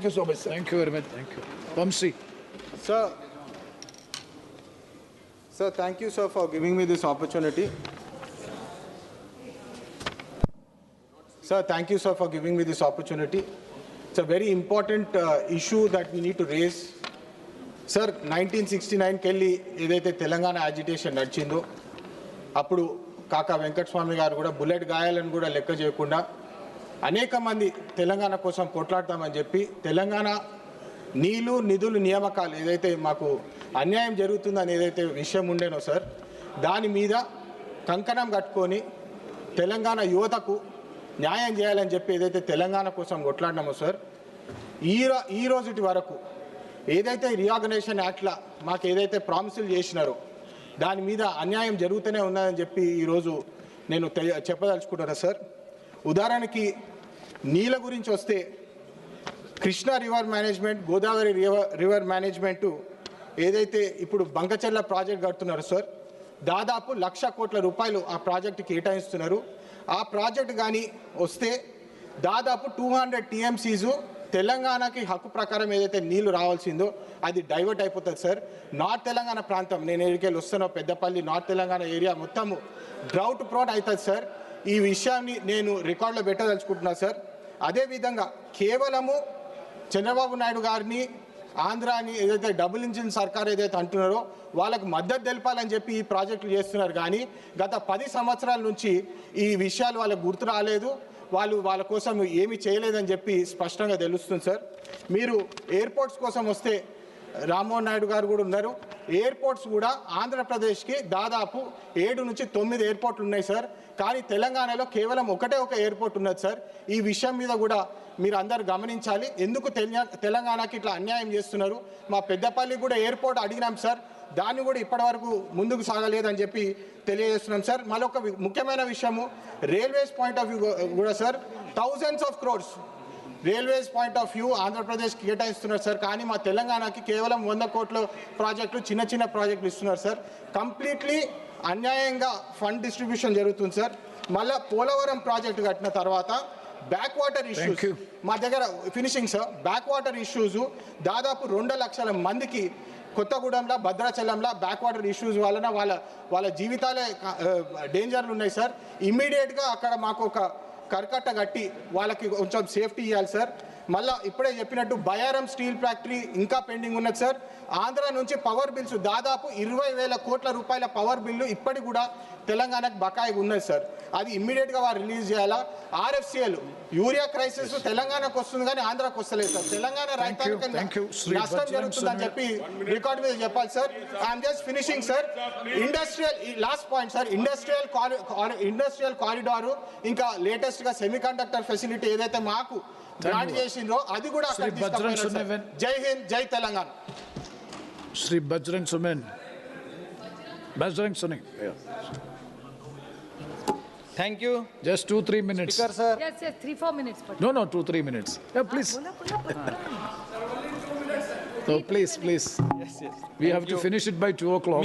Thank you so much, sir. Thank you very much. Thank you. Vamsi. Sir, thank you, sir, for giving me this opportunity. Sir, thank you, sir, for giving me this opportunity. It's a very important issue that we need to raise. Sir, 1969 కెళ్ళి ఏదైతే Telangana agitation నడిచిందో అప్పుడు కాకా వెంకటస్వామి గారు కూడా bullet గాయాలను కూడా లెక్క చేయకుండా అనేక మంది తెలంగాణ కోసం కొట్లాడతామని చెప్పి తెలంగాణ నీళ్లు నిధులు నియామకాలు ఏదైతే మాకు అన్యాయం జరుగుతుందని ఏదైతే విషయం ఉండేనో సార్ దాని మీద కంకణం కట్టుకొని తెలంగాణ యువతకు న్యాయం చేయాలని చెప్పి ఏదైతే తెలంగాణ కోసం కొట్లాడినామో సార్ ఈ రోజుటి వరకు ఏదైతే రీఆర్గనైజేషన్ యాక్ట్లా మాకు ఏదైతే ప్రామిసులు చేసినారో దాని మీద అన్యాయం జరుగుతూనే ఉన్నదని చెప్పి ఈరోజు నేను చెప్పదలుచుకుంటున్నా సార్. ఉదాహరణకి నీళ్ళ గురించి వస్తే Krishna river management Godavari river management ఏదైతే ఇప్పుడు బంకచెర్ల ప్రాజెక్ట్ కడుతున్నారో సార్ దాదాపు 1,00,000 కోట్ల రూపాయలు ఆ ప్రాజెక్టు కేటాయిస్తున్నారు. ఆ ప్రాజెక్ట్ కానీ వస్తే దాదాపు 200 TMCs తెలంగాణకి హక్కు ప్రకారం ఏదైతే నీళ్లు రావాల్సిందో అది డైవర్ట్ అయిపోతుంది సార్. నార్త్ తెలంగాణ ప్రాంతం నేను ఎక్కడికి వస్తానో పెద్దపల్లి నార్త్ తెలంగాణ ఏరియా మొత్తము డ్రౌట్ ప్రోన్ అవుతుంది సార్. ఈ విషయాన్ని నేను రికార్డులో పెట్టదలుచుకుంటున్నా సార్. అదేవిధంగా కేవలము చంద్రబాబు నాయుడు గారిని ఆంధ్రాని ఏదైతే డబుల్ ఇంజిన్ సర్కార్ ఏదైతే అంటున్నారో వాళ్ళకు మద్దతు తెలపాలని చెప్పి ఈ ప్రాజెక్టులు చేస్తున్నారు. కానీ గత 10 సంవత్సరాల నుంచి ఈ విషయాలు వాళ్ళకు గుర్తు రాలేదు, వాళ్ళ కోసం ఏమీ చేయలేదని చెప్పి స్పష్టంగా తెలుస్తుంది సార్. మీరు ఎయిర్పోర్ట్స్ కోసం వస్తే రామ్మోహన్ నాయుడు గారు కూడా ఉన్నారు. ఎయిర్పోర్ట్స్ కూడా ఆంధ్రప్రదేశ్కి దాదాపు 7 నుంచి 9 ఎయిర్పోర్ట్లు ఉన్నాయి సార్. కానీ తెలంగాణలో కేవలం ఒక ఎయిర్పోర్ట్ ఉన్నది సార్. ఈ విషయం మీద కూడా మీరు అందరు గమనించాలి. ఎందుకు తెలంగాణకి ఇట్లా అన్యాయం చేస్తున్నారు? మా పెద్దపల్లి కూడా ఎయిర్పోర్ట్ అడిగినాం సార్, దాన్ని కూడా ఇప్పటివరకు ముందుకు సాగలేదని చెప్పి తెలియజేస్తున్నాం సార్. మరొక ముఖ్యమైన విషయము రైల్వేస్ పాయింట్ ఆఫ్ వ్యూ కూడా sir thousands of crores railways point of view ఆంధ్రప్రదేశ్కి కేటాయిస్తున్నారు సార్. కానీ మా తెలంగాణకి కేవలం 100 కోట్ల ప్రాజెక్టులు చిన్న ప్రాజెక్టులు ఇస్తున్నారు సార్. కంప్లీట్లీ అన్యాయంగా ఫండ్ డిస్ట్రిబ్యూషన్ జరుగుతుంది సార్. మళ్ళీ పోలవరం ప్రాజెక్టు కట్టిన తర్వాత బ్యాక్ వాటర్ ఇష్యూస్ మా దగ్గర finishing sir. Back water issues దాదాపు 2 లక్షల మందికి కొత్తగూడెంలో భద్రాచలంలో బ్యాక్ వాటర్ ఇష్యూస్ వలన వాళ్ళ జీవితాలే డేంజర్లు ఉన్నాయి సార్. ఇమ్మీడియట్గా అక్కడ మాకు ఒక కరకట్ట కట్టి వాళ్ళకి కొంచెం సేఫ్టీ ఇవ్వాలి సార్. మళ్ళీ ఇప్పుడే చెప్పినట్టు బయారం స్టీల్ ఫ్యాక్టరీ ఇంకా పెండింగ్ ఉన్నది సార్. ఆంధ్ర నుంచి పవర్ బిల్స్ దాదాపు 20,000 కోట్ల రూపాయల పవర్ బిల్లు ఇప్పటికి కూడా తెలంగాణకు బకాయి ఉన్నది సార్. అది ఇమ్మీడియట్గా వారు రిలీజ్ చేయాలా. RFCL యూరియా క్రైసిస్ తెలంగాణకు వస్తుంది కానీ ఆంధ్రాకు వస్తలేదు సార్. తెలంగాణ రైతాంగానికి నష్టం జరుగుతుందని చెప్పి రికార్డు మీద చెప్పాలి sir. I'm just finishing sir. Industrial last point sir, industrial corridor ఇంకా లేటెస్ట్గా సెమీకండక్టర్ ఫెసిలిటీ ఏదైతే మాకు గ్రాంట్ చేసిండ్రో అది కూడా జై హింద్ జై Telangana. Shri Bajrang Sumen. Bajrang Suni. Thank you. Just 2-3 minutes. Speaker sir. Yes, 3-4 minutes. No, 2-3 minutes. Yeah, please. So please. Yes. We have to finish it by 2 o'clock.